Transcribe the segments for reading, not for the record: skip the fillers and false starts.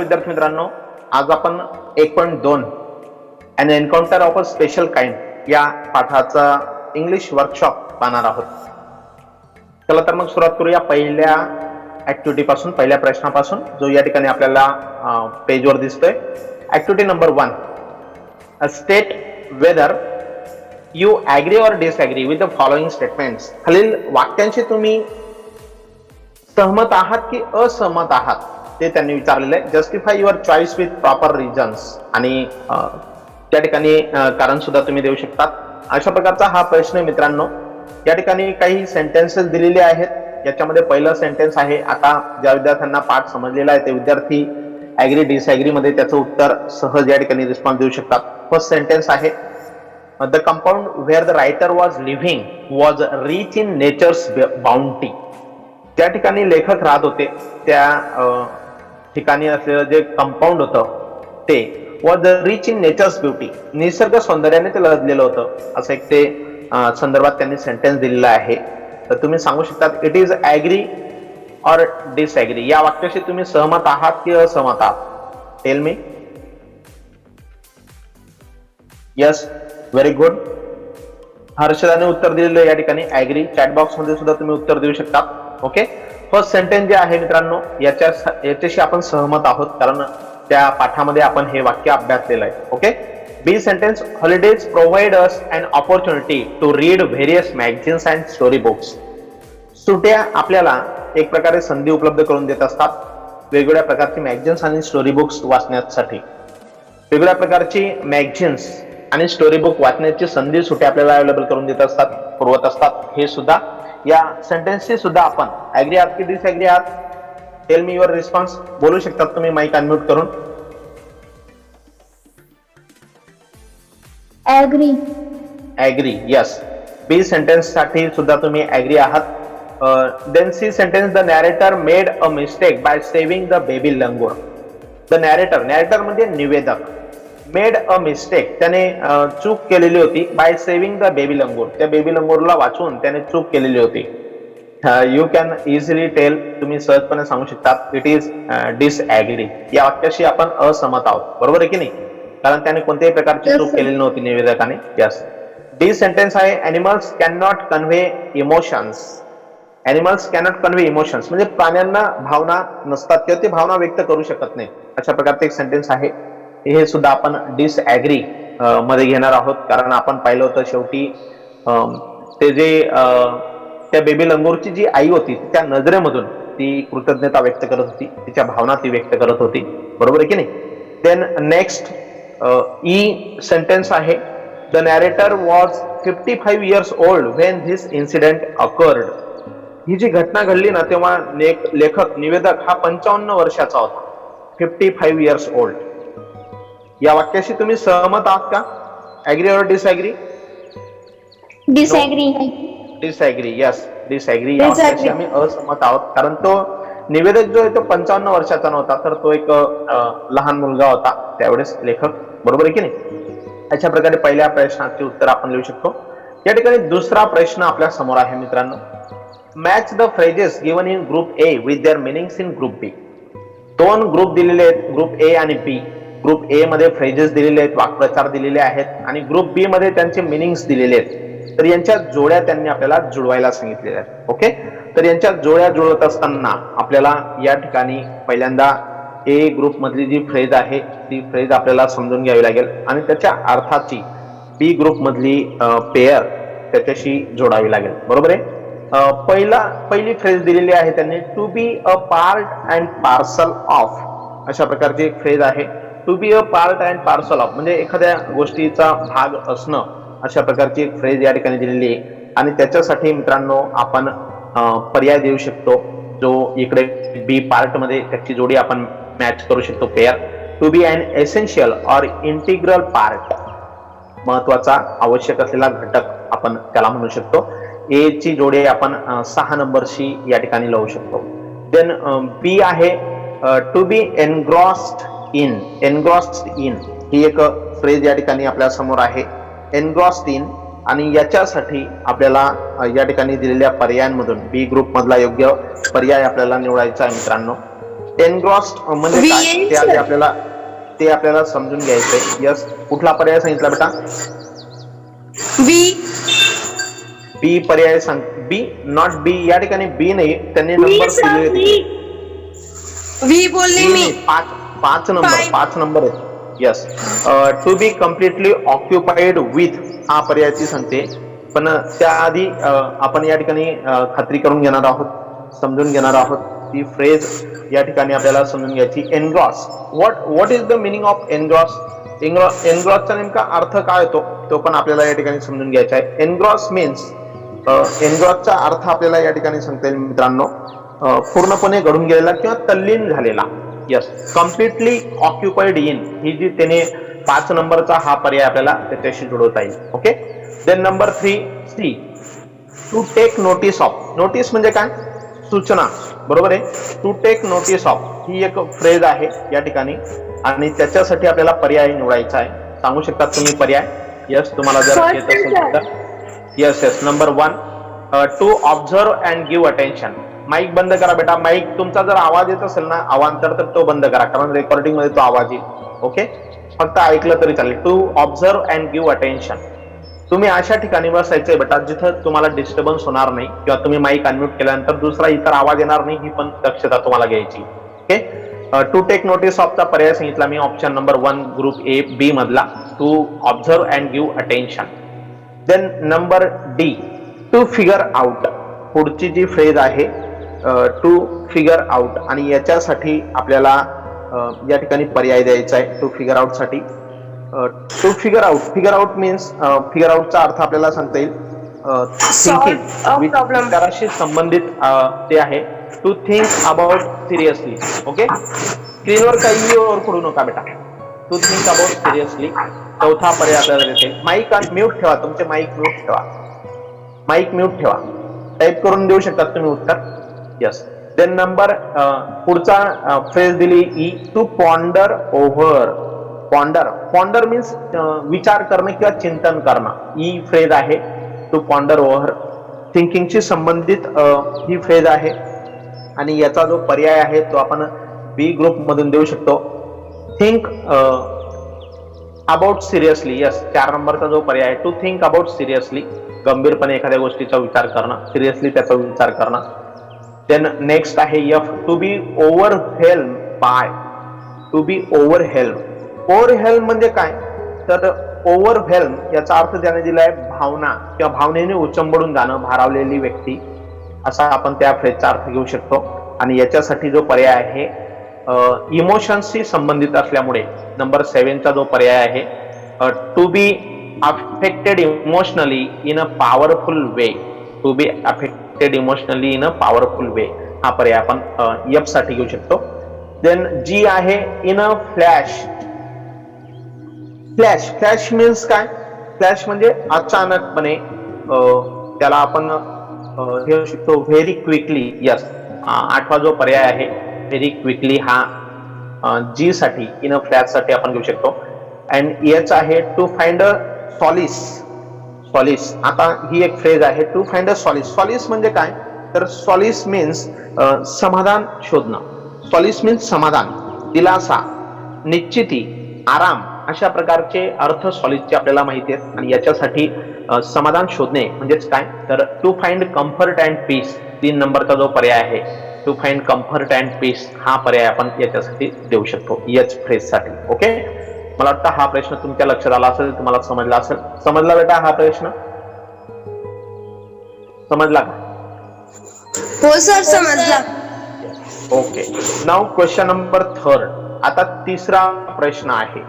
विद्यार्थी मित्रांनो, आज आपण 1.2 an encounter of a special kind या पाठाचा इंग्लिश वर्कशॉप पाहणार आहोत. चला तर मग सुरुवात करूया पहिल्या ऍक्टिव्हिटी पासून, पहिल्या प्रश्नापासून, जो या ठिकाणी आपल्याला पेजवर दिसतोय. Activity number 1, state whether you agree or disagree with the following statements. खालील वाक्यांशी तुम्ही सहमत आहात की असहमत आहात ते त्यांनी विचारलेलं आहे. Justify your choice with proper reasons, आणि त्या ठिकाणी कारण सुद्धा तुम्ही देऊ शकता. अशा प्रकारचा हा प्रश्न आहे मित्रांनो. या ठिकाणी काही सेंटेन्सेस दिलेले आहेत. याच्यामध्ये पहिलं सेंटेन्स आहे, आता ज्या विद्यार्थ्यांना पाठ समजलेला आहे ते विद्यार्थी ऍग्री डिसऍग्री मध्ये त्याचं उत्तर सहज या ठिकाणी रिस्पॉन्स देऊ शकतात. फर्स्ट सेंटेन्स आहे, the compound where the writer was living was rich in nature's bounty. त्या ठिकाणी लेखक राहत होते त्या ठिकाणी असलेलं जे कंपाऊंड होतं ते was rich in natures beauty, निसर्ग सौंदर्याने ते लदलेलं होतं, असं एक ते संदर्भात त्यांनी सेंटेन्स दिलेला आहे. तर तुम्ही सांगू शकता it is agree or disagree. या वाक्याशी तुम्ही सहमत आहात की असहमत आहात? Tell me. Yes, very good. हर्षदाने उत्तर दिलेलं या ठिकाणी ऍग्री. चॅट बॉक्स मध्ये सुद्धा तुम्ही उत्तर देऊ शकता. ओके, फर्स्ट सेंटेन्स जे आहे मित्रांनो याच्याशी आपण सहमत आहोत, कारण त्या पाठामध्ये आपण हे वाक्य अभ्यासलेलं आहे. Okay. B sentence, holidays provide us an opportunity to read various magazines and story books. सुट्या आपल्याला एक प्रकारे संधी उपलब्ध करून देत असतात वेगवेगळ्या प्रकारची मॅगझिन्स आणि स्टोरी बुक्स वाचण्यासाठी. वेगवेगळ्या प्रकारची मॅगझिन्स आणि स्टोरी बुक वाचण्याची संधी सुट्या आपल्याला अवेलेबल करून देत असतात, पुरवत असतात. हे सुद्धा या सेंटेन्सची सुद्धा आपण ऍग्री आहात की डिसऍग्री आहात? Tell me your response. बोलू शकतात तुम्ही माईक अनम्यूट करून. Agree. Agree, yes. B sentence साठी सुद्धा तुम्ही ऍग्री आहात. Then C sentence, the narrator made a mistake by saving the baby langur. The narrator म्हणजे निवेदक, मेड अ मिस्टेक त्याने चूक केलेली होती, by saving the baby langur त्या बेबी लंगूरला वाचवून त्याने चूक केलेली होती. यू कॅन इझिली टेल, तुम्ही सहजपणे सांगू शकता इट इज डिसऍग्री. या वाक्याशी आपण असहमत आहोत, बरोबर आहे की नाही? कारण त्याने कोणत्याही प्रकारची चूक केलेली नव्हती निवेदकाने. यस. डी सेंटेन्स आहे, animals can not convey emotions. Animals cannot convey emotions म्हणजे प्राण्यांना भावना नसतात किंवा ते भावना व्यक्त करू शकत नाही, अशा प्रकारचे एक सेंटेन्स आहे. हे सुद्धा आपण डिसऍग्री मध्ये घेणार आहोत, कारण आपण पाहिलं होतं शेवटी ते जे त्या बेबी लंगूरची जी आई होती त्या नजरेमधून ती कृतज्ञता व्यक्त करत होती, तिच्या भावना ती व्यक्त करत होती, बरोबर आहे की नाही? देन नेक्स्ट ई सेंटेन्स आहे, the narrator was 55 years old when this incident occurred. ही जी घटना घडली ना तेव्हा लेखक निवेदक हा 55 वर्षाचा होता. 55 years old. या वाक्याशी तुम्ही सहमत आहात का? ऍग्री और डिसऍग्री? डिसऍग्री. डिसऍग्री, यस, डिसऍग्री. या वाक्याशी आम्ही असहमत आहोत, कारण तो निवेदक जो आहे तो 55 वर्षाचा नव्हता, तर तो एक लहान मुलगा होता त्यावेळेस लेखक, बरोबर आहे की नाही? अशा प्रकारे पहिल्या प्रश्नाचे उत्तर आपण लिहू शकतो. या ठिकाणी दुसरा प्रश्न आपल्या समोर आहे मित्रांनो, match the phrases given in group A with their meanings in group B. दोन ग्रुप दिलेले आहेत, ग्रुप ए आणि बी. ग्रुप ए मध्ये फ्रेजेस दिलेले आहेत, वाक्प्रचार दिलेले आहेत, आणि ग्रुप बी मध्ये त्यांचे मिनिंग्स दिलेले आहेत. तर यांच्या जोड्या त्यांनी आपल्याला जुळवायला सांगितलेल्या आहेत. ओके, तर यांच्या जोड्या जुळवत असताना आपल्याला या ठिकाणी पहिल्यांदा ए ग्रुप मधली जी फ्रेज आहे ती फ्रेज आपल्याला समजून घ्यावी लागेल, आणि त्याच्या अर्थाची बी ग्रुप मधली पेयर त्याच्याशी जोडावी लागेल, बरोबर आहे? पहिली फ्रेज दिलेली आहे त्यांनी, to be a part and parcel of. अशा प्रकारची एक फ्रेज आहे, to be a part and parcel of म्हणजे एखाद्या गोष्टीचा भाग असणं, अशा प्रकारची एक फ्रेज या ठिकाणी दिलेली आहे. आणि त्याच्यासाठी मित्रांनो आपण पर्याय देऊ शकतो, जो इकडे बी पार्ट मध्ये त्याची जोडी आपण मॅच करू शकतो, pair. To be an essential or integral part, महत्वाचा आवश्यक असलेला घटक आपण त्याला म्हणू शकतो. ए ची जोडी आपण 6 नंबरशी या ठिकाणी लावू शकतो. देन बी आहे, to be engrossed in. Engrossed in ही एक फ्रेज या ठिकाणी आपल्या समोर आहे, एनग्रॉस्ड इन. आणि याच्यासाठी आपल्याला या ठिकाणी दिलेल्या पर्यायांमधून बी ग्रुप मधला योग्य पर्याय आपल्याला निवडायचा आहे मित्रांनो. एनग्रॉस्ड म्हणजे काय ते आपल्याला समजून घ्यायचंय. यस, कुठला पर्याय सांगितला बेटा? बी पर्याय सांग. बी नॉट बी, या ठिकाणी बी नाही, त्यांनी नंबर दिलेले वी बोलले मी. पाच नंबर आहे. Yes, to be completely occupied with हा पर्यायाची सांगते. पण त्याआधी आपण या ठिकाणी खात्री करून घेणार आहोत, समजून घेणार आहोत ती फ्रेज या ठिकाणी आपल्याला समजून घ्यायची. Engross, what is the meaning of engross? एनग्रॉसचा नेमका अर्थ काय होतो तो पण आपल्याला या ठिकाणी समजून घ्यायचा आहे. एनग्रॉस मीन्स, एनग्रॉसचा अर्थ आपल्याला या ठिकाणी सांगता येईल मित्रांनो, पूर्णपणे घडून गेलेला किंवा तल्लीन झालेला. यस, कम्प्लिटली ऑक्युपाइड इन ही जी त्याने 5 नंबरचा हा पर्याय आपल्याला त्याच्याशी जुळवता येईल. Okay. Then number 3 C, to take notice of. Notice म्हणजे काय? सूचना, बरोबर आहे. टू टेक नोटीस ऑफ ही एक फ्रेज आहे या ठिकाणी, आणि त्याच्यासाठी आपल्याला पर्याय निवडायचा आहे. सांगू शकता तुम्ही पर्याय? यस, तुम्हाला जर येत असेल तर यस. Number 1, to observe and give attention. Mic बंद करा बेटा. माईक तुमचा जर आवाज येत असेल ना अवांतर, तर तो बंद करा, कारण रेकॉर्डिंग मध्ये तो आवाज येईल. ओके, फक्त ऐकलं तरी चालेल. To observe and give attention. तुम्ही अशा ठिकाणी बसायचंय बेटा जिथं तुम्हाला डिस्टर्बन्स होणार नाही, किंवा तुम्ही माईक अनम्यूट केल्यानंतर दुसरा इतर आवाज येणार नाही, ही पण दक्षता तुम्हाला घ्यायची. ओके. टू टेक नोटीस ऑफचा पर्याय सांगितला मी, option number 1 group A B मधला, to observe and give attention. Then number D, to figure out. पुढची जी फ्रेज आहे टू फिगर आउट, आणि याच्यासाठी आपल्याला या ठिकाणी पर्याय द्यायचा आहे. टू फिगर आउट साठी, to figure out means, figure आउटचा अर्थ आपल्याला सांगता येईल थिंकिंग, विचाराशी संबंधित ते आहे. To think about seriously. Okay, स्क्रीनवर काही ओरखडू नका बेटा. टू थिंक अबाउट सिरियसली चौथा पर्याय आपल्याला देते. माईक म्यूट ठेवा, तुमचे माईक म्यूट ठेवा, माईक म्यूट ठेवा. टाईप करून देऊ शकतात तुम्ही उत्तर. यस. देन नंबर पुढचा फ्रेज दिली E, to ponder over. Ponder means विचार करणं किंवा चिंतन करणं, ही फ्रेज आहे. टू पॉन्डर ओव्हर थिंकिंगशी संबंधित ही फ्रेज आहे, आणि याचा जो पर्याय आहे तो आपण बी ग्रुप मधून देऊ शकतो. Think about seriously. यस, 4 नंबरचा जो पर्याय आहे, टू थिंक अबाउट सिरियसली, गंभीरपणे एखाद्या गोष्टीचा विचार करणं, सिरियसली त्याचा विचार करणं. देन नेक्स्ट आहे F, to be overwhelm by. To be overwhelm. Overwhelm म्हणजे काय? तर ओव्हरवेल्म याचा अर्थ त्याने दिलाय भावना किंवा भावनेने उचंबडून जाणं, भारावलेली व्यक्ती, असा आपण त्या फ्रेजचा अर्थ घेऊ शकतो. आणि याच्यासाठी जो पर्याय आहे इमोशन्सशी संबंधित असल्यामुळे नंबर 7चा जो पर्याय आहे, to be affected emotionally in a powerful way. To be affected emotionally in a powerful way हा पर्याय आपण एफ साठी घेऊ शकतो. देन जी आहे in a flash. Flash means काय? फ्लॅश म्हणजे अचानकपणे, त्याला आपण घेऊ शकतो व्हेरी क्विकली. यस, 8वा जो पर्याय आहे व्हेरी क्विकली, हा जी साठी इन अ फ्लॅश साठी आपण घेऊ शकतो. अँड एच आहे टू फाइंड अ सॉलिस. आता ही एक फ्रेज आहे, to find a solace. Solace म्हणजे काय? तर सॉलिस मीन्स समाधान शोधणं. सॉलिस मीन्स समाधान, दिलासा, निश्चिती, आराम, अशा प्रकारचे अर्थ सॉलिसचे आपल्याला माहिती आहेत. आणि याच्यासाठी समाधान शोधणे म्हणजेच काय? तर to find comfort and peace, 3 नंबरचा जो पर्याय आहे, to find comfort and peace हा पर्याय आपण याच्यासाठी देऊ शकतो एच फ्रेज साठी. ओके, मला वाटतं हा प्रश्न तुमच्या लक्षात आला असेल, तुम्हाला समजला असेल. समजला बेटा हा प्रश्न? समजला का? हो सर, समजला. Okay, now question number 3. आता तिसरा प्रश्न आहे.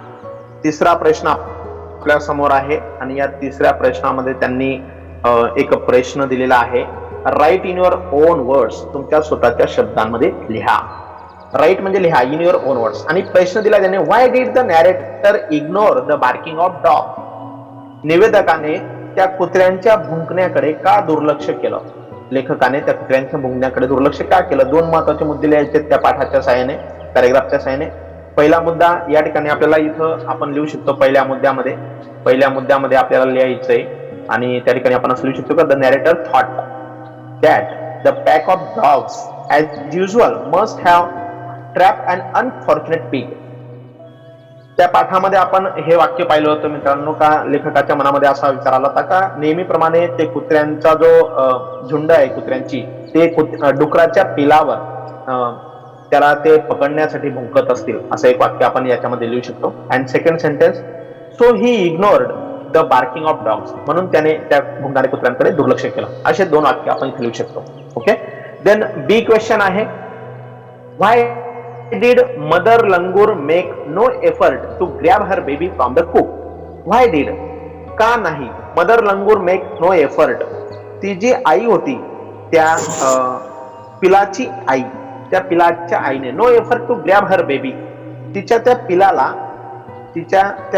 तिसरा प्रश्न आपल्या समोर आहे, आणि या तिसऱ्या प्रश्नामध्ये त्यांनी एक प्रश्न दिलेला आहे. Write in your own words. तुमच्या स्वतःच्या शब्दांमध्ये लिहा. राईट म्हणजे लिहा, इन युअर ओन वर्ड्स. आणि प्रश्न दिला त्याने, why did the narrator ignore the barking of dog. निवेदकाने त्या कुत्र्यांच्या भुंकण्याकडे का दुर्लक्ष केलं? लेखकाने त्या कुत्र्यांच्या भुंकण्याकडे दुर्लक्ष का केलं? 2 महत्वाचे मुद्दे लिहायचे त्या पाठाच्या साहाय्याने, पॅरेग्राफच्या साहाय्याने. पहिला मुद्दा या ठिकाणी आपल्याला इथं आपण लिहू शकतो. पहिल्या मुद्द्यामध्ये आपल्याला लिहायचंय, आणि त्या ठिकाणी आपण असं लिहू शकतो का, the narrator thought that the pack of dogs as usual must have trap and unfortunate pig. त्या पाठामध्ये आपण हे वाक्य पाहिलं होतं मित्रांनो, का लेखकाच्या मनामध्ये असा विचार आला होता का नेहमीप्रमाणे ते कुत्र्यांचा जो झुंड आहे कुत्र्यांची, ते डुकराच्या पिलावर त्याला ते पकडण्यासाठी भुंकत असतील, असं एक वाक्य आपण याच्यामध्ये लिहू शकतो. And second sentence, so he ignored the barking of dogs, म्हणून त्याने त्या भुंकणाऱ्या कुत्र्यांकडे दुर्लक्ष केलं. असे दोन वाक्य आपण लिहू शकतो. ओके. देन बी क्वेश्चन आहे, व्हाय did mother langur make no effort to grab her baby from the coop? Why did, का नाही mother langur make no effort, ती जी आई होती त्या पिलाची आई, त्या पिलाच्या आईने no effort to grab her baby, तिच्या त्या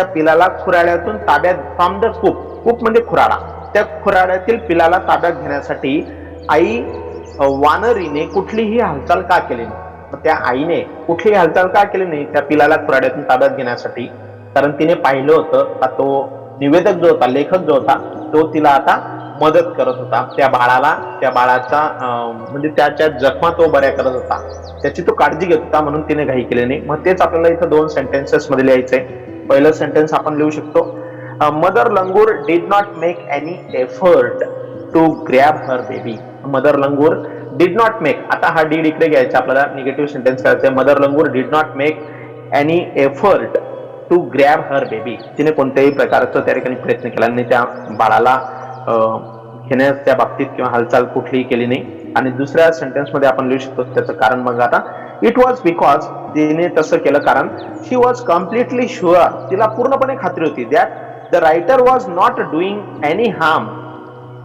पिलाला खुराड्यातून ताब्यात, फ्रॉम द कूप, कूप म्हणजे खुराडा, त्या खुराड्यातील पिलाला ताब्यात घेण्यासाठी आई वानरीने कुठलीही हालचाल का केली नाही. त्या आईने कुठलीही हालचाल का केली नाही त्या पिलाला खुराड्यातून ताब्यात घेण्यासाठी? कारण तिने पाहिलं होतं का तो निवेदक जो होता, लेखक जो होता, तो तिला आता मदत करत होता, त्या बाळाचा म्हणजे त्याच्या जखमा तो बऱ्या करत होता, त्याची तो काळजी घेत होता, म्हणून तिने घाई केली नाही. मग तेच आपल्याला इथं दोन सेंटेन्सेस मध्ये लिहायचंय. पहिलं सेंटेन्स आपण लिहू शकतो, mother langur did not make any effort to grab her baby. Mother langur did not make, आता हा डीड इकडे घ्यायचा, आपल्याला निगेटिव्ह सेंटेन्स करायचं. Mother langur did not make any effort to grab her baby, तिने कोणत्याही प्रकारचं त्या ठिकाणी प्रयत्न केला नाही त्या बाळाला घेण्याच्या बाबतीत किंवा हालचाल कुठलीही केली नाही. आणि दुसऱ्या सेंटेन्स मध्ये आपण लिहू शकतो त्याचं कारण. मग आता इट वॉज बिकॉज, तिने तसं केलं कारण शी वॉज कम्प्लिटली शुअर, तिला पूर्णपणे खात्री होती, that the writer was not doing any harm,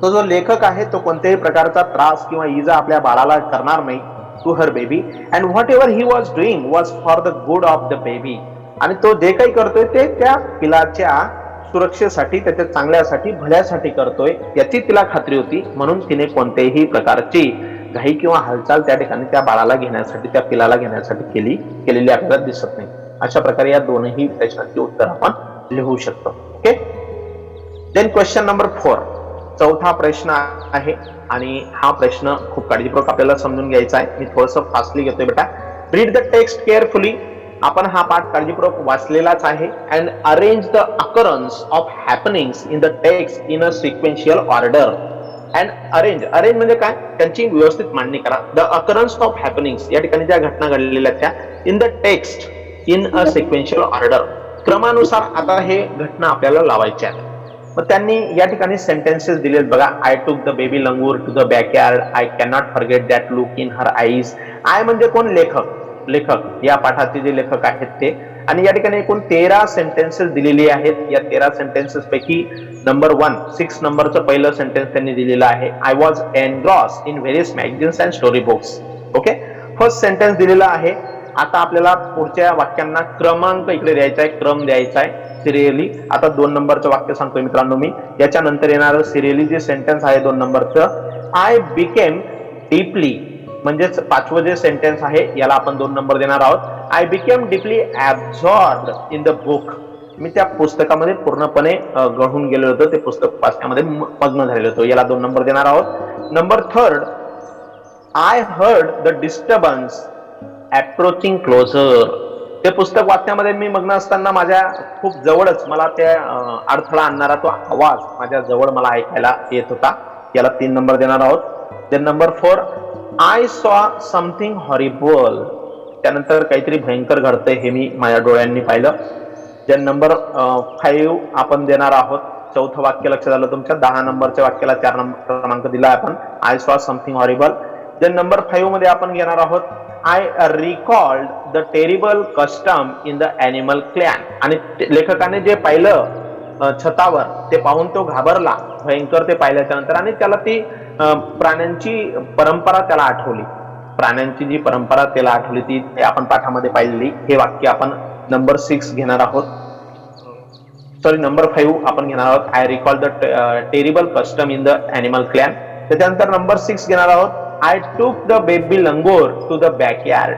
तो जो लेखक आहे तो कोणत्याही प्रकारचा त्रास किंवा इजा आपल्या बाळाला करणार नाही, to her baby, and whatever he was doing was for the good of the baby, आणि तो जे काही करतोय ते त्या पिलाच्या सुरक्षेसाठी, त्याच्या चांगल्यासाठी, भल्यासाठी करतोय याची तिला खात्री होती, म्हणून तिने कोणत्याही प्रकारची घाई किंवा हालचाल त्या ठिकाणी त्या बाळाला घेण्यासाठी, त्या पिलाला घेण्यासाठी केलेली आपल्याला दिसत नाही. अशा प्रकारे या दोनही प्रश्नांची उत्तर आपण लिहू शकतो. ओके. देन क्वेश्चन नंबर 4, चौथा प्रश्न आहे आणि हा प्रश्न खूप काळजीपूर्वक आपल्याला समजून घ्यायचा आहे. मी थोडंसं फास्टली घेतोय बेटा. रीड द टेक्स्ट केअरफुली, आपण हा पाठ काळजीपूर्वक वाचलेलाच आहे. And arrange the occurrence of happenings in the text in a sequential order. And arrange म्हणजे काय, त्यांची व्यवस्थित मांडणी करा. द अकरन्स ऑफ हॅपनिंग्स, या ठिकाणी ज्या घटना घडलेल्या त्या, in the text in a sequential order, क्रमानुसार आता हे घटना आपल्याला लावायच्या आहेत. मग त्यांनी या ठिकाणी सेंटेन्सेस दिलेत बघा. I took the baby langur to the backyard, I cannot forget that look in her eyes. I म्हणजे कोण, लेखक या पाठाचे जे लेखक आहेत ते. आणि या ठिकाणी एकूण 13 सेंटेन्सेस दिलेली आहेत. या 13 सेंटेन्सेस पैकी नंबर 1, 6 नंबरचं पहिलं सेंटेन्स त्यांनी दिलेलं आहे, I was engross in various magazines and story books. Okay. First sentence दिलेला आहे. आता आपल्याला पुढच्या वाक्यांना क्रमांक इकडे द्यायचा आहे, क्रम द्यायचा आहे सिरियली. आता 2 नंबरचं वाक्य सांगतोय मित्रांनो मी. याच्यानंतर येणारं सिरियली जे सेंटेन्स आहे 2 नंबरचं, आय बिकेम डीपली, म्हणजेच 5वं जे सेंटेन्स आहे याला आपण 2 नंबर देणार आहोत. I became deeply absorbed in the book, मी त्या पुस्तकामध्ये पूर्णपणे गळून गेलो होतो, ते पुस्तक वाचण्यामध्ये मग्न झालेलो होतो, याला 2 नंबर देणार आहोत. Number 3, I heard the disturbance approaching closer, ते पुस्तक वाचण्यामध्ये मी मग्न असताना माझ्या खूप जवळच मला त्या अडथळा आणणारा तो आवाज माझ्या जवळ मला ऐकायला येत होता, याला 3 नंबर देणार आहोत. Then number 4, I saw something horrible, त्यानंतर काहीतरी भयंकर घडतंय हे मी माझ्या डोळ्यांनी पाहिलं. देन नंबर 5 आपण देणार आहोत. 4थं वाक्य लक्षात आलं तुमच्या. 10 नंबरच्या वाक्याला 4 नंबर क्रमांक दिला आपण, I saw something horrible. Then number 5 मध्ये आपण घेणार आहोत, I recalled the terrible custom in the animal clan, आणि लेखकाने जे पाहिलं छतावर ते पाहून तो घाबरला, भयंकर ते पाहिल्याच्या नंतर, आणि त्याला ती प्राण्यांची परंपरा त्याला आठवली, प्राण्यांची जी परंपरा त्याला आठवली ती आपण पाठामध्ये पाहिलेली. हे वाक्य आपण नंबर 6 घेणार आहोत, सॉरी नंबर 5 आपण घेणार आहोत. I recall the terrible custom in the animal clan. त्याच्यानंतर नंबर 6 घेणार आहोत, I took the baby langur to the backyard.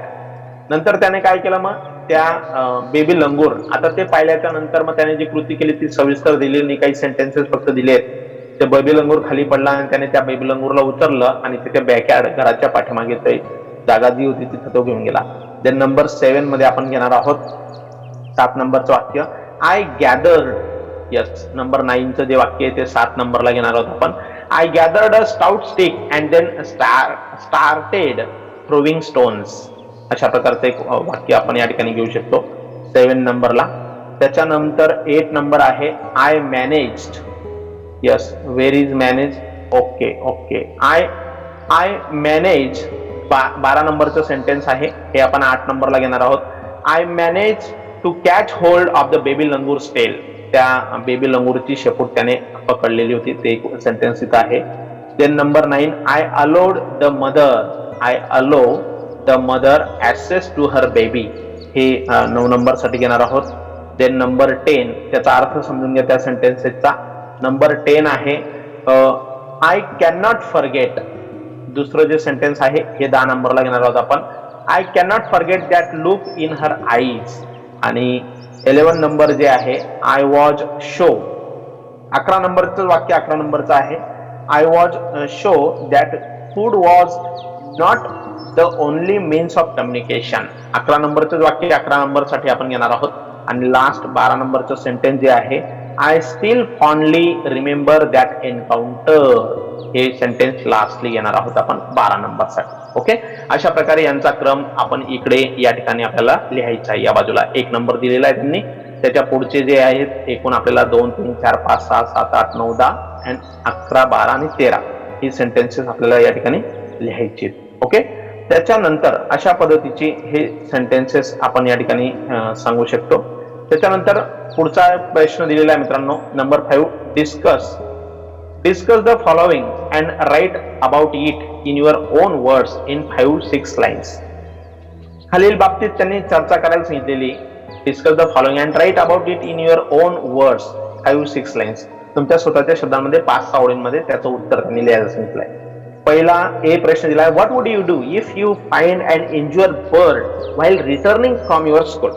नंतर त्याने काय केलं, मग त्या बेबी लंगूर, आता ते पाहिल्याच्या नंतर मग त्याने जी कृती केली ती सविस्तर दिलेली नाही, काही सेंटेन्सेस फक्त दिलेत. ते बेबी लंगूर खाली पडला आणि त्याने त्या बेबी लंगूरला उचललं आणि तिथे बॅकयार्ड, घराच्या पाठीमागे जागा जी होती तिथे तो घेऊन गेला. देन नंबर 7 मध्ये आपण घेणार आहोत 7 नंबरचं वाक्य आय गॅदर्ड. यस, नंबर 9चं जे वाक्य आहे ते 7 नंबरला घेणार आहोत आपण. I gathered a stout stick and then started throwing stones. अशा प्रकारचं एक वाक्य आपण या ठिकाणी घेऊ शकतो 7 नंबरला. त्याच्यानंतर 8 नंबर आहे I managed. Yes, where is manage. Okay okay, I manage 12 नंबरचं सेंटेन्स आहे, हे आपण 8 नंबरला घेणार आहोत. I manage to catch hold of the baby langur's tail. त्या बेबी लंगूरची शेपूट त्याने पकडलेली होती, ते एक सेंटेन्स इथं आहे. Then number 9 I allowed the mother access to her baby. हे 9 नंबर साठी घेणार आहोत. देन नंबर 10, त्याचा अर्थ समजून घ्या त्या सेंटेन्सेसचा. नंबर 10 आहे आय कॅन नॉट फॉरगेट. दुसरं जे सेंटेन्स आहे हे 10 नंबरला घेणार आहोत आपण. I can not forget that look in her eyes. आणि 11 नंबर जे आहे आय वॉज शो. 11 नंबरचं वाक्य 11 नंबरचं आहे I was show that food was not the only means of communication. 11 नंबरचं वाक्य 11 नंबर साठी आपण घेणार आहोत. आणि लास्ट 12 नंबरचं सेंटेन्स जे आहे I still fondly remember that encounter. हे सेंटेन्स लास्टली घेणार आहोत आपण 12 नंबर साठी. ओके, अशा प्रकारे यांचा क्रम आपण इकडे या ठिकाणी आपल्याला लिहायचा आहे. या बाजूला 1 नंबर दिलेला आहे त्यांनी, त्याच्या पुढचे जे आहेत एकूण आपल्याला 2 3 4 5 6 7 8 9 10 आणि 11 12 आणि 13 ही सेंटेन्सेस आपल्याला या ठिकाणी लिहायची. ओके, त्याच्यानंतर अशा पद्धतीचे हे सेंटेन्सेस आपण या ठिकाणी सांगू शकतो. त्याच्यानंतर पुढचा प्रश्न दिलेला आहे मित्रांनो, number 5. Discuss the following and write about it in your own words इन 5-6 लाईन्स. खालील बाबतीत त्यांनी चर्चा करायला सांगितलेली. Discuss the following and write about it in your own words 5-6 lines. तुमच्या स्वतःच्या शब्दांमध्ये 5-6 ओळींमध्ये त्याचं उत्तर त्यांनी लिहायला सांगितलंय. पहिला ए प्रश्न दिलाय, what would you do if you find and injured bird while returning from your school.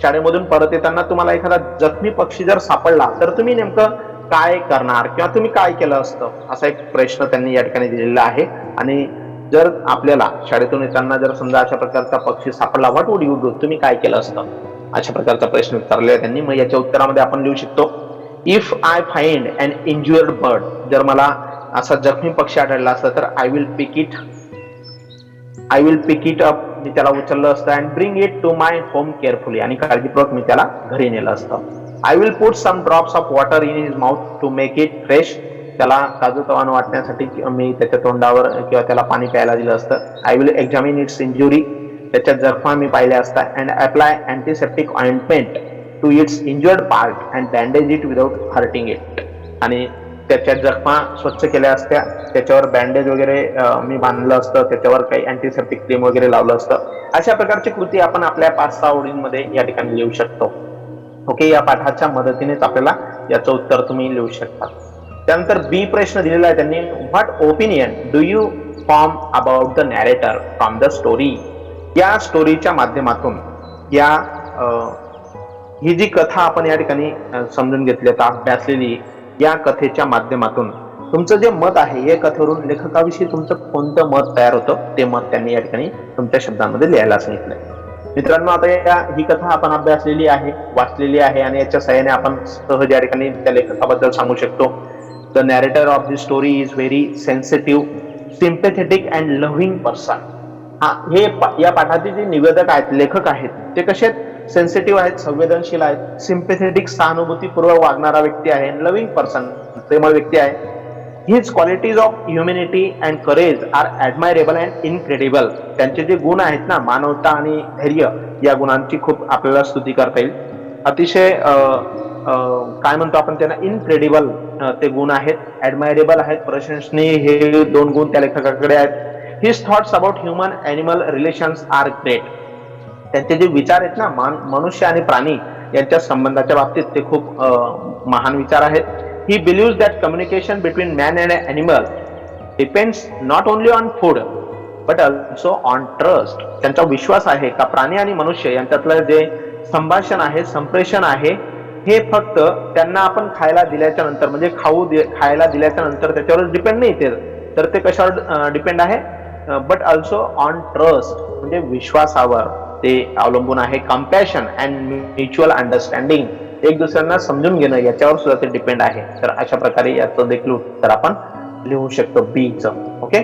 शाळेमधून परत येताना तुम्हाला एखादा जखमी पक्षी जर सापडला तर तुम्ही नेमकं काय करणार किंवा तुम्ही काय केलं असतं, असा एक प्रश्न त्यांनी या ठिकाणी दिलेला आहे. आणि जर आपल्याला शाळेतून येताना जर समजा अशा प्रकारचा पक्षी सापडला, व्हॉट वुड यू डू, तुम्ही काय केलं असतं, अशा प्रकारचा प्रश्न विचारलेला आहे त्यांनी. मग याच्या उत्तरामध्ये आपण लिहू शकतो if I find an injured bird. जर मला असा जखमी पक्षी आढळला असता तर I will pick it up. मी त्याला उचललं असतं and bring it to my home carefully. आणि काळजीपूर्वक मी त्याला घरी नेलं असतं. I will put some drops of water in his mouth to make it fresh. त्याला ताजंतवानं वाटण्यासाठी मी त्याच्या तोंडावर किंवा त्याला पाणी प्यायला दिलं असतं. I will examine its injury. त्याच्या जखमा मी पाहिल्या असता and apply antiseptic ointment to its injured part and bandage it without hurting it. आणि त्याच्या जखमा स्वच्छ केल्या असत्या, त्याच्यावर बँडेज वगैरे मी बांधलं असतं, त्याच्यावर काही अँटीसेप्टिक क्रीम वगैरे लावलं असतं. अशा प्रकारची कृती आपण आपल्या 5-6 ओळींमध्ये या ठिकाणी लिहू शकतो. ओके, या पाठाच्या मदतीनेच आपल्याला याचं उत्तर तुम्ही लिहू शकता. त्यानंतर बी प्रश्न दिलेला आहे त्यांनी, what opinion do you form about the narrator from the story. या स्टोरीच्या माध्यमातून ही जी कथा आपण या ठिकाणी समजून घेतली, आता अभ्यासलेली, या कथेच्या माध्यमातून तुमचं जे मत आहे या कथेवरून लेखकाविषयी तुमचं कोणतं मत तयार होतं ते मत त्यांनी या ठिकाणी तुमच्या शब्दांमध्ये लिहायला सांगितलंय. मित्रांनो, आता ही कथा आपण अभ्यासलेली आहे, वाचलेली आहे आणि याच्या सहाय्याने आपण सहज या ठिकाणी त्या लेखकाबद्दल सांगू शकतो. The narrator of the story is very sensitive, sympathetic and loving person. हे या पाठाचे जे निवेदक आहेत, लेखक आहेत, ते कसे आहेत? सेन्सिटिव्ह आहेत, संवेदनशील आहेत, सिम्पॅथेटिक सहानुभूतीपूर्वक वागणारा व्यक्ती आहे, लव्हिंग पर्सन प्रेमळ व्यक्ती आहे. His qualities of humanity and courage are admirable and incredible. त्यांचे जे गुण आहेत ना, मानवता आणि धैर्य, या गुणांची खूप आपल्याला स्तुती करता येईल. अतिशय काय म्हणतो आपण त्यांना, इनक्रेडिबल ते गुण आहेत, ॲडमायरेबल आहेत, प्रशंसनीय, हे 2 गुण त्या लेखकाकडे आहेत. His thoughts about human animal relations are great. त्यांचे जे विचार आहेत ना, मनुष्य आणि प्राणी यांच्या संबंधाच्या बाबतीत ते खूप महान विचार आहेत. He believes that communication between man and animal depends not only on food but also on trust. त्यांचा विश्वास आहे का प्राणी आणि मनुष्य यांच्यातलं जे संभाषण आहे, संप्रेषण आहे, हे फक्त त्यांना आपण खायला दिल्याच्या नंतर, म्हणजे खायला दिल्याच्या नंतर त्याच्यावर डिपेंड नाही, तर ते कशावर डिपेंड आहे, बट ऑल्सो ऑन ट्रस्ट, म्हणजे विश्वासावर ते अवलंबून आहे. कम्पॅशन अँड म्युच्युअल अंडरस्टँडिंग, एक दुसऱ्यांना समजून घेणं, याच्यावर सुद्धा ते डिपेंड आहे. तर अशा प्रकारे याचं देखील उत्तर आपण लिहू शकतो बीचं. ओके.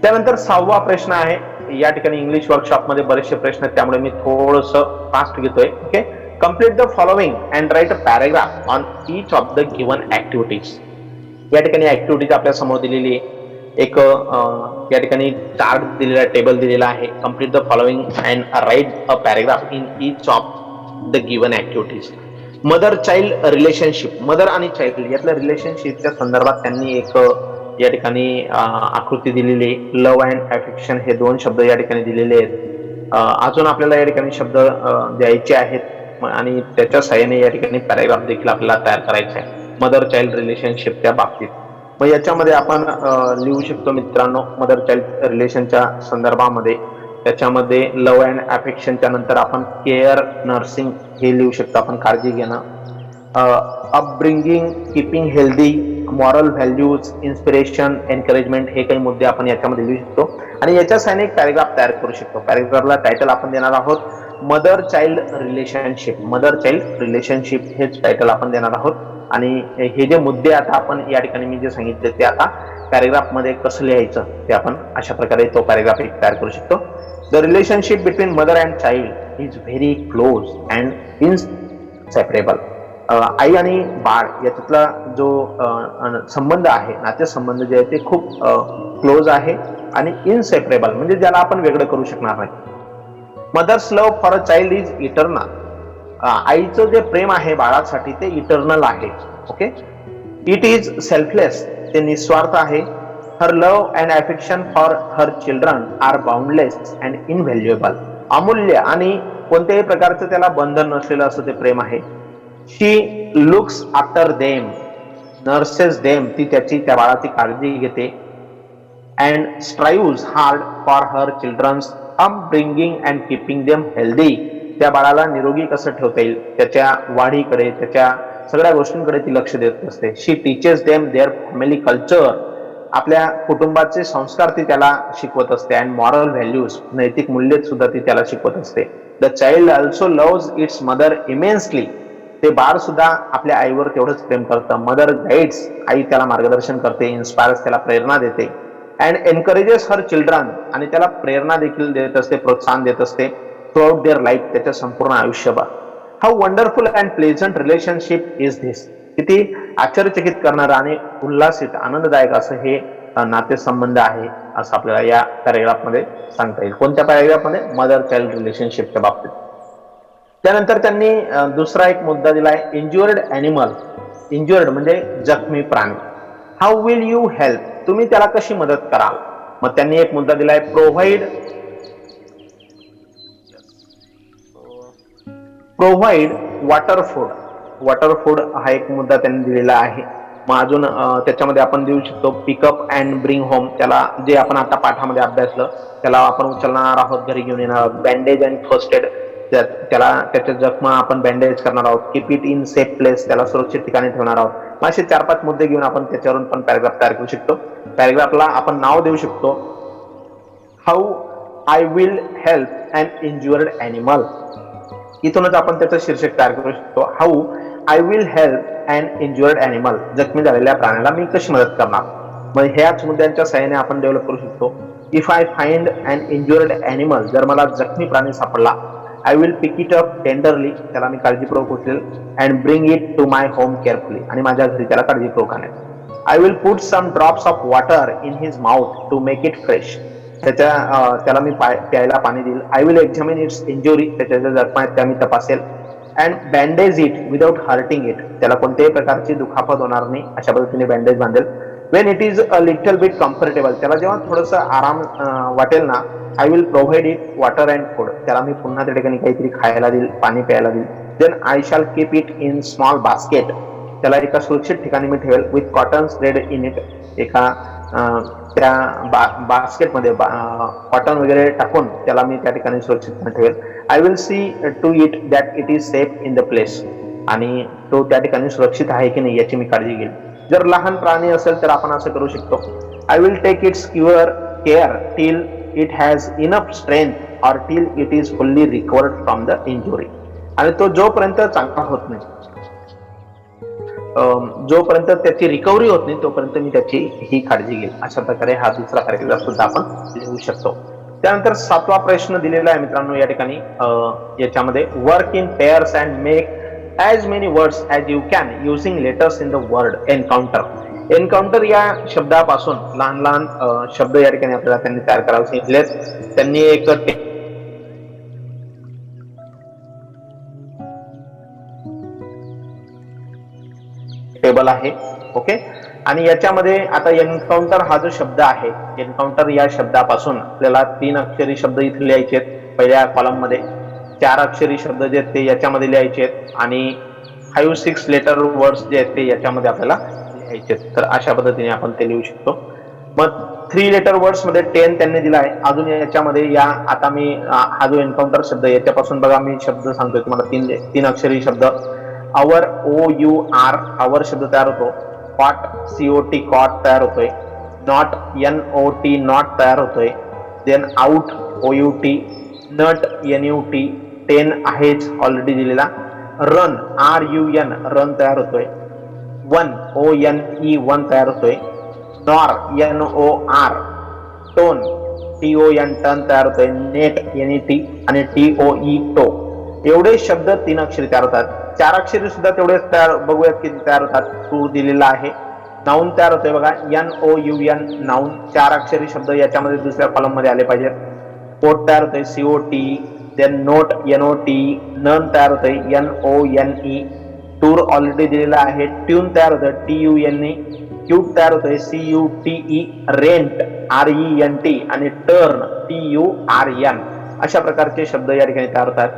त्यानंतर 6वा प्रश्न आहे. या ठिकाणी इंग्लिश वर्कशॉपमध्ये बरेचसे प्रश्न आहेत, त्यामुळे मी थोडस फास्ट घेतोय. Okay. Complete the following and right a paragraph on each of the given activities. या ठिकाणी ऍक्टिव्हिटीज आपल्या समोर दिलेली आहे. एक या ठिकाणी चार्ट दिलेला, टेबल दिलेला आहे. Complete the following and right a paragraph in each of the given activities. Mother child relationship, mother आणि चाइल्ड यातल्या रिलेशनशिपच्या संदर्भात त्यांनी एक या ठिकाणी आकृती दिलेली आहे. लव्ह अँड अफेक्शन हे 2 शब्द या ठिकाणी दिलेले आहेत. अजून आपल्याला या ठिकाणी शब्द द्यायचे आहेत आणि त्याच्या सहाय्याने या ठिकाणी पॅराग्राफ देखील आपल्याला तयार करायचा आहे मदर चाइल्ड रिलेशनशिपच्या बाबतीत. मग याच्यामध्ये आपण लिहू शकतो मित्रांनो, मदर चाइल्ड रिलेशनच्या संदर्भामध्ये त्याच्यामध्ये लव्ह अँड अफेक्शनच्या नंतर आपण केअर, नर्सिंग हे लिहू शकतो. आपण काळजी घेणं, upbringing, keeping healthy, moral values, inspiration, encouragement हे काही मुद्दे आपण याच्यामध्ये लिहू शकतो आणि याच्या सहाय्याने एक पॅराग्राफ तयार करू शकतो. पॅराग्राफला टायटल आपण देणार आहोत mother child relationship. Mother child relationship हेच टायटल आपण देणार आहोत आणि हे जे मुद्दे आता आपण या ठिकाणी मी जे सांगितले ते आता पॅराग्राफ मध्ये कसं लिहायचं ते आपण अशा प्रकारे तो पॅराग्राफ एक तयार करू शकतो. The relationship between mother and child is very close and inseparable. आई आणि बाळ याच्यातला जो संबंध आहे, नातेसंबंध जे आहे ते खूप क्लोज आहे आणि इनसेपरेबल म्हणजे ज्याला आपण वेगळं करू शकणार नाही. Mother's love for a child is eternal. आईचं जे प्रेम आहे बाळासाठी ते इटर्नल आहे. ओके. इट इज सेल्फलेस, ते निस्वार्थ आहे. Her love and affection for her children are boundless and invaluable. अमूल्य आणि कोणत्याही प्रकारचं त्याला बंधन नसलेलं असं ते प्रेम आहे. She looks after them, nurses them, ती त्या बाळाची काळजी घेते. And strives hard for her children's upbringing and keeping them healthy. त्या बाळाला निरोगी कसं ठेवता येईल त्याच्या वाढीकडे, त्याच्या सगळ्या गोष्टींकडे ती लक्ष देत असते. She teaches them their family culture, आपल्या कुटुंबाचे संस्कार ती त्याला शिकवत असते. अँड मॉरल व्हॅल्यूज, नैतिक मूल्ये सुद्धा ती त्याला शिकवत असते. The child also loves it's mother immensely, ते बाळ सुद्धा आपल्या आईवर तेवढंच प्रेम करतं. मदर गाईड्स, आई त्याला मार्गदर्शन करते. इन्स्पायर्स, त्याला प्रेरणा देते. अँड एनकरेजेस हर चिल्ड्रन, आणि त्याला प्रेरणा देखील देत असते, प्रोत्साहन देत असते थ्रूआउट देअर लाईफ, त्याच्या संपूर्ण आयुष्यभर. How wonderful and pleasant relationship is this, किती आश्चर्यचकित करणारं आणि उल्हासित आनंददायक असं हे नातेसंबंध आहे असं आपल्याला या पॅराग्राफमध्ये सांगता येईल. कोणत्या पॅराग्राफमध्ये? मदर चाइल्ड रिलेशनशिपच्या बाबतीत. त्यानंतर त्यांनी दुसरा एक मुद्दा दिलाय, इंज्युअर्ड ॲनिमल. इंज्युअर्ड म्हणजे जखमी प्राणी. हाऊ विल यू हेल्प, तुम्ही त्याला कशी मदत कराल. मग त्यांनी एक मुद्दा दिलाय, provide water food. Water food हा एक मुद्दा त्यांनी दिलेला आहे. मग अजून त्याच्यामध्ये आपण देऊ शकतो पिकअप अँड ब्रिंग होम, त्याला जे आपण आता पाठामध्ये अभ्यासलं त्याला आपण उचलणार आहोत, घरी घेऊन येणार आहोत. बँडेज अँड फर्स्ट एड, त्याला त्याच्या जखमा आपण बँडेज करणार आहोत. Keep it in safe place, त्याला सुरक्षित ठिकाणी ठेवणार आहोत. मग असे 4-5 मुद्दे घेऊन आपण त्याच्यावरून पण पॅराग्राफ तयार करू शकतो. पॅराग्राफला आपण नाव देऊ शकतो, how I will help and injured animal. इथूनच आपण त्याचं शीर्षक तयार करू शकतो, how I will help and injured animal, जखमी झालेल्या प्राण्याला मी कशी मदत करणार. मग ह्याच मुद्द्यांच्या सहाय्याने आपण डेव्हलप करू शकतो, if I find and injured animal, जर मला जखमी प्राणी सापडला, I will pick it up tenderly, त्याला मी काळजीपूर्वक उचलेल. And bring it to my home carefully, आणि माझ्या घरी त्याला काळजीपूर्वक आणेल. I will put some drops of water in his mouth to make it fresh, त्याला मी प्यायला पाणी देईल. I will examine its injury, त्याच्या ज्या जखमा आहेत त्या मी तपासेल. And bandage it without hurting it, त्याला कोणत्याही प्रकारची दुखापत होणार नाही अशा पद्धतीने बँडेज बांधेल. When it is a little bit comfortable, त्याला जेव्हा थोडंसं आराम वाटेल ना, I will provide it water and food, त्याला मी पुन्हा त्या ठिकाणी काहीतरी खायला देईल, पाणी प्यायला देईल. Then I shall keep it in small basket, त्याला एका सुरक्षित ठिकाणी मी ठेवेल. With cotton spread in it, एका त्या बास्केटमध्ये कॉटन वगैरे टाकून त्याला मी त्या ठिकाणी सुरक्षितपणे ठेवेल. I will see to it that it is safe in the place, आणि तो त्या ठिकाणी सुरक्षित आहे की नाही याची मी काळजी घेईल. जर लहान प्राणी असेल तर आपण असं करू शकतो, I will take its care till it has enough strength or till it is fully recovered from the injury. आणि तो जोपर्यंत चांगला होत नाही, जोपर्यंत त्याची रिकव्हरी होत नाही तोपर्यंत मी त्याची ही काळजी घेईल. अशा प्रकारे हा दुसरा पॅराग्राफ सुद्धा आपण लिहू शकतो. त्यानंतर 7वा प्रश्न दिलेला आहे मित्रांनो या ठिकाणी. याच्यामध्ये work in pairs and make as many words as you can using letters in the word encounter. Encounter या शब्दापासून लहान लहान शब्द या ठिकाणी आपल्याला त्यांनी तयार करायला सांगितले. त्यांनी एक टेबल आहे. ओके. आणि याच्यामध्ये आता एन्काउंटर हा जो शब्द आहे, एन्काउंटर या शब्दापासून आपल्याला 3 अक्षरी शब्द इथे लिहायचे आहेत पहिल्या कॉलम मध्ये, 4 अक्षरी शब्द जे आहेत ते याच्यामध्ये लिहायचे आहेत आणि 5-6 लेटर वर्ड्स जे आहेत ते याच्यामध्ये आपल्याला लिहायचे आहेत. तर अशा पद्धतीने आपण ते लिहू शकतो. मग 3 लेटर वर्ड्स मध्ये 10 त्यांनी दिला आहे. अजून याच्यामध्ये या आता मी हा जो एन्काउंटर शब्द याच्यापासून बघा मी शब्द सांगतोय तुम्हाला 3 अक्षरी शब्द. आवर OUR आवर शब्द तयार होतो. कॉट COT कॉट तयार होतोय. नॉट NOT नॉट तयार होतोय. Then out OUT, nut NUT, 10 आहेच ऑलरेडी दिलेला. रन RUN रन तयार होतोय. वन ONE वन तयार होतोय. Nor NOR tone TON ton तयार होतोय. नेट NET आणि TOE टो. एवढे शब्द 3 अक्षरी तयार होतात. 4 अक्षरी सुद्धा तेवढेच तयार बघूयात किती तयार होतात. टू दिलेला आहे. नाऊन तयार होतोय बघा NOUN नाऊन. 4 अक्षरी शब्द याच्यामध्ये दुसऱ्या कॉलम मध्ये आले पाहिजेत. कोट तयार होतोय COT. Then note NOT. None तयार होतोय NONE. टूर ऑलरेडी दिलेला आहे. ट्यून तयार होतोय TUNE. क्यूट तयार होतोय CUTE. रेंट RENT आणि टर्न TURN. अशा प्रकारचे शब्द या ठिकाणी तयार होतात.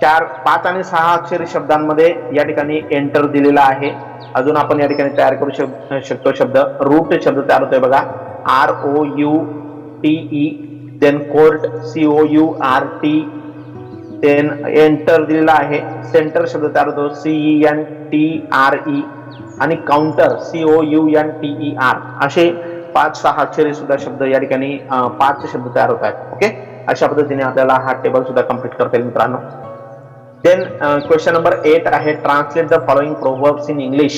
4, 5 आणि 6 अक्षरी शब्दांमध्ये या ठिकाणी एंटर दिलेला आहे. अजून आपण या ठिकाणी तयार करू शकतो शब्द. रूट शब्द तयार होतोय बघा ROUTE. Then court COURT. Then enter दिलेला आहे. सेंटर शब्द तयार होतो CENTRE आणि काउंटर COUNTER. असे 5-6 अक्षरी सुद्धा शब्द या ठिकाणी 5 शब्द तयार होत आहेत. ओके. अशा पद्धतीने आपल्याला हा टेबल सुद्धा कम्प्लीट करता येईल मित्रांनो. देन क्वेश्चन नंबर 8 आहे translate the following proverbs in English.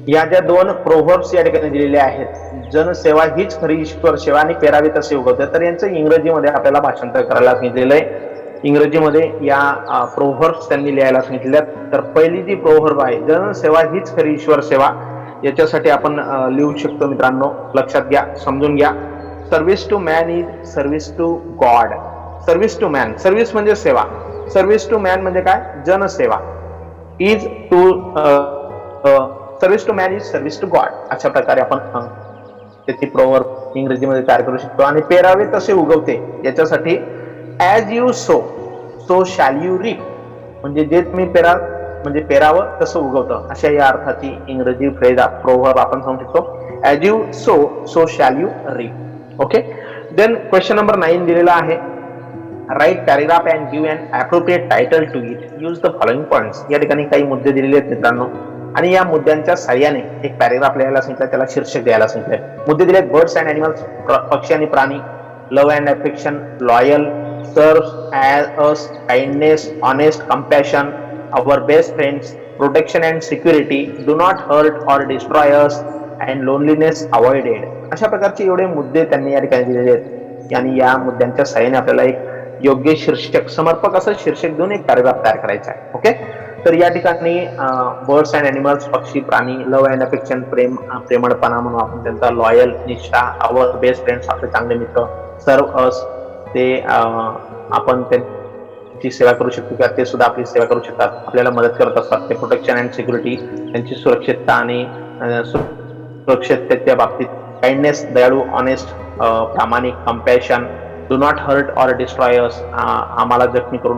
या ज्या 2 प्रोव्हर्ब्स या ठिकाणी दिलेले आहेत, जनसेवा हीच खरी ईश्वर सेवा आणि पेरावे तसे उगवते, तर यांचं इंग्रजीमध्ये आपल्याला भाषांतर करायला सांगितलेलं आहे. इंग्रजीमध्ये या प्रोव्हर्ब्स त्यांनी लिहायला सांगितलेले आहेत. तर पहिली जी प्रोव्हर्ब आहे जनसेवा हीच खरी ईश्वर सेवा, याच्यासाठी आपण लिहू शकतो मित्रांनो. लक्षात घ्या, समजून घ्या. Service to man is service to God. Service to man, service म्हणजे सेवा. सर्व्हिस टू मॅन म्हणजे काय? जनसेवा. Is to service to man is service to God. अशा प्रकारे आपण त्याची प्रोव्हर्ब इंग्रजीमध्ये तयार करू शकतो. आणि पेरावे तसे उगवते याच्यासाठी as you sow so shall you reap, म्हणजे जे तुम्ही पेराल म्हणजे पेरावं तसं उगवतं, अशा या अर्थाची इंग्रजी फ्रेज प्रोव्हर्ब आपण सांगू शकतो. As you sow so shall you reap. Okay. Then question number 9 दिलेला आहे. Write paragraph and give an appropriate title to it. Use the following points. या ठिकाणी काही मुद्दे दिलेले आहेत मित्रांनो आणि या मुद्द्यांच्या साह्याने एक पॅराग्राफ लिहायला सांगितलं, त्याला शीर्षक द्यायला सांगितलंय. मुद्दे दिलेत. बर्ड्स अँड ॲनिमल्स, पक्षी आणि प्राणी. Love and affection, loyal, serves as us, kindness, honest, compassion, our best friends, protection and security, do not hurt or destroy us, and loneliness avoided. अशा प्रकारचे एवढे मुद्दे त्यांनी या ठिकाणी दिलेले आहेत आणि या मुद्द्यांच्या साहाय्याने आपल्याला एक योग्य शीर्षक, समर्पक असं शीर्षक देऊन एक पॅराग्राफ तयार करायचा आहे. ओके. तर या ठिकाणी बर्ड्स अँड ॲनिमल्स, पक्षी प्राणी, लव्ह अँड अफेक्शन, प्रेमळपणा म्हणून आपण त्यांचा, लॉयल निष्ठा, आवर बेस्ट फ्रेंड्स आपले चांगले मित्र, सर्व अस ते आपण ची सेवा करू शकतो किंवा ते सुद्धा आपली सेवा करू शकतात, आपल्याला मदत करत असतात. ते प्रोटेक्शन अँड सिक्युरिटी, त्यांची सुरक्षितता आणि सुरक्षिततेच्या बाबतीत. काइंडनेस, दयाळू, ऑनेस्ट, प्रामाणिक, compassion, do not hurt or destroy us, आम्हाला जखमी करू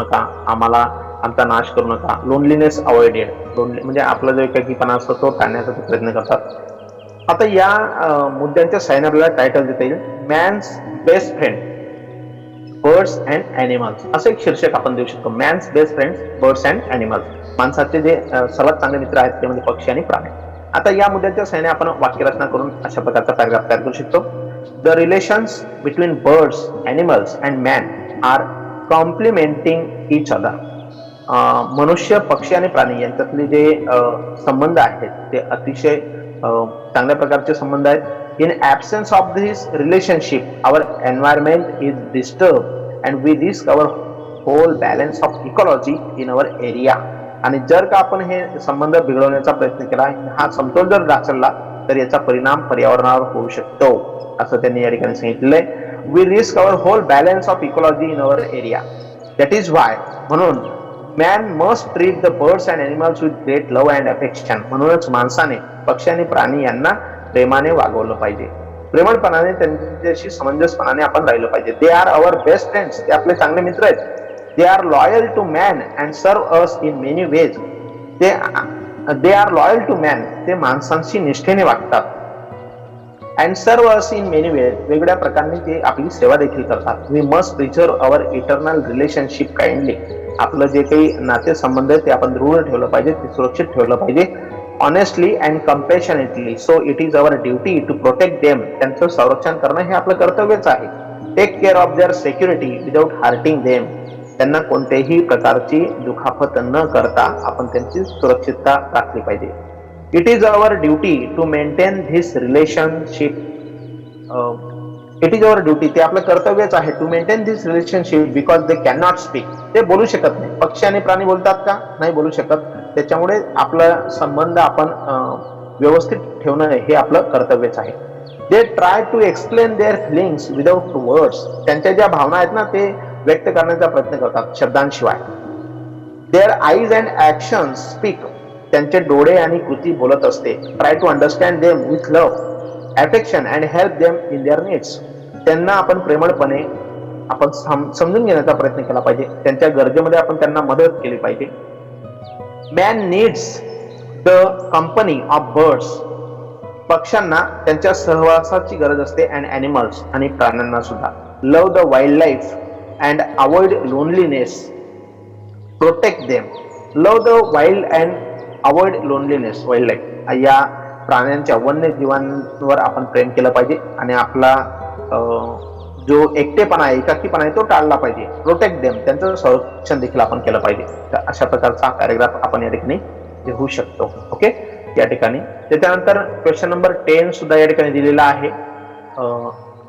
नका, आम्हाला आमचा नाश करू नका. लोनलीनेस अवॉइडेड, म्हणजे आपला जो एकाकीपणा असतो तो टाळण्याचा प्रयत्न करतात. आता या मुद्द्यांच्या साहाय्याने आपल्याला टायटल देता येईल. Man's best friend, birds and animals, असं एक शीर्षक आपण देऊ शकतो. Man's best friends, birds and animals, माणसाचे जे सर्वात चांगले मित्र आहेत ते म्हणजे पक्षी आणि प्राणी. आता या मुद्द्याच्या साहाय्याने आपण वाक्यरचना करून अशा प्रकारचा पॅराग्राफ तयार करू शकतो. The relations between birds, animals and man are complimenting each other. मनुष्य, पक्षी आणि प्राणी यांच्यातले जे संबंध आहेत ते अतिशय चांगल्या प्रकारचे संबंध आहेत. In absence of this relationship our environment is disturb and we risk our whole balance of ecology in our area. आणि जर का आपण हे संबंध बिघडवण्याचा प्रयत्न केला, हा समतोल जर ढासळला तर याचा परिणाम पर्यावरणावर होऊ शकतो, असं त्यांनी या ठिकाणी सांगितलेलं आहे. We risk our whole balance of ecology in our area. That is why, म्हणून man must treat the birds and animals with great love and affection. म्हणूनच माणसाने पक्षी आणि प्राणी यांना प्रेमाने वागवलं पाहिजे, प्रेमळपणाने त्यांच्याशी समंजसपणाने आपण राहिलं पाहिजे. They are our best friends, ते आपले चांगले मित्र आहेत. They are loyal to man and serve us in many ways. They are loyal to man, ते माणसांशी निष्ठेने वागतात. And serve us in many veg, वेगवेगळ्या प्रकारे ते आपली सेवा देखील करतात. We must preserve our eternal relationship kindly. आपलं जे काही नातेसंबंध आहे ते आपण दृढ ठेवलं पाहिजे, ते सुरक्षित ठेवलं पाहिजे. Honestly and compassionately, so it is our duty to protect them. त्यांचं संरक्षण करणं हे आपलं कर्तव्यच आहे. Take care of their security without hurting them. त्यांना कोणत्याही प्रकारची दुखापत न करता आपण त्यांची सुरक्षितता राखली पाहिजे. It is our duty to maintain this relationship. It is our duty, ते आपलं कर्तव्यच आहे. To maintain this relationship because they can not speak. ते बोलू शकत नाही. पक्षी आणि प्राणी बोलतात का? नाही बोलू शकत. त्याच्यामुळे आपला संबंध आपण व्यवस्थित ठेवणं हे आपलं कर्तव्यच आहे. They try to explain their feelings without words. त्यांच्या ज्या भावना आहेत ना ते व्यक्त करण्याचा प्रयत्न करतात शब्दांशिवाय. Their eyes and action speak. त्यांचे डोळे आणि कृती बोलत असते. Try to understand them with love, affection and help them in their needs. त्यांना आपण प्रेमळपणे आपण समजून घेण्याचा प्रयत्न केला पाहिजे. त्यांच्या गरजेमध्ये आपण त्यांना मदत केली पाहिजे. Man needs the company of birds. पक्ष्यांना त्यांच्या सहवासाची गरज असते. अँड ॲनिमल्स, आणि प्राण्यांना सुद्धा. Love the wild life and avoid loneliness. Protect them. Love the wild and avoid loneliness. Wild life, या प्राण्यांच्या, वन्यजीवांवर आपण प्रेम केलं पाहिजे आणि आपला जो एकटेपणा आहे, एकाकीपणा आहे तो टाळला पाहिजे. प्रोटेक्ट देम, त्यांचं संरक्षण देखील आपण केलं पाहिजे. तर अशा प्रकारचा पॅरेग्राफ आपण या ठिकाणी लिहू शकतो. ओके, या ठिकाणी. त्याच्यानंतर क्वेश्चन नंबर 10 सुद्धा या ठिकाणी दिलेला आहे.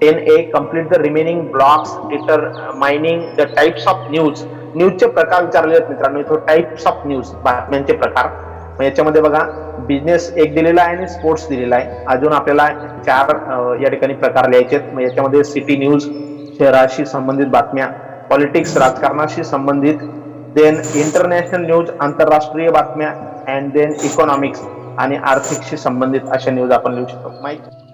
10A, complete the remaining blocks determining the types of news. न्यूजचे प्रकार विचारले आहेत मित्रांनो. इथं टाइप्स ऑफ न्यूज, बातम्यांचे प्रकार. याच्यामध्ये बघा बिझनेस एक दिलेला आहे आणि स्पोर्ट्स दिलेला आहे. अजून आपल्याला 4 या ठिकाणी प्रकार लिहायचे आहेत. याच्यामध्ये सिटी न्यूज, शहराशी संबंधित बातम्या, पॉलिटिक्स, राजकारणाशी संबंधित, देन इंटरनॅशनल न्यूज, आंतरराष्ट्रीय बातम्या, अँड देन इकॉनॉमिक्स आणि आर्थिकशी संबंधित अशा न्यूज आपण लिहू शकतो. माहिती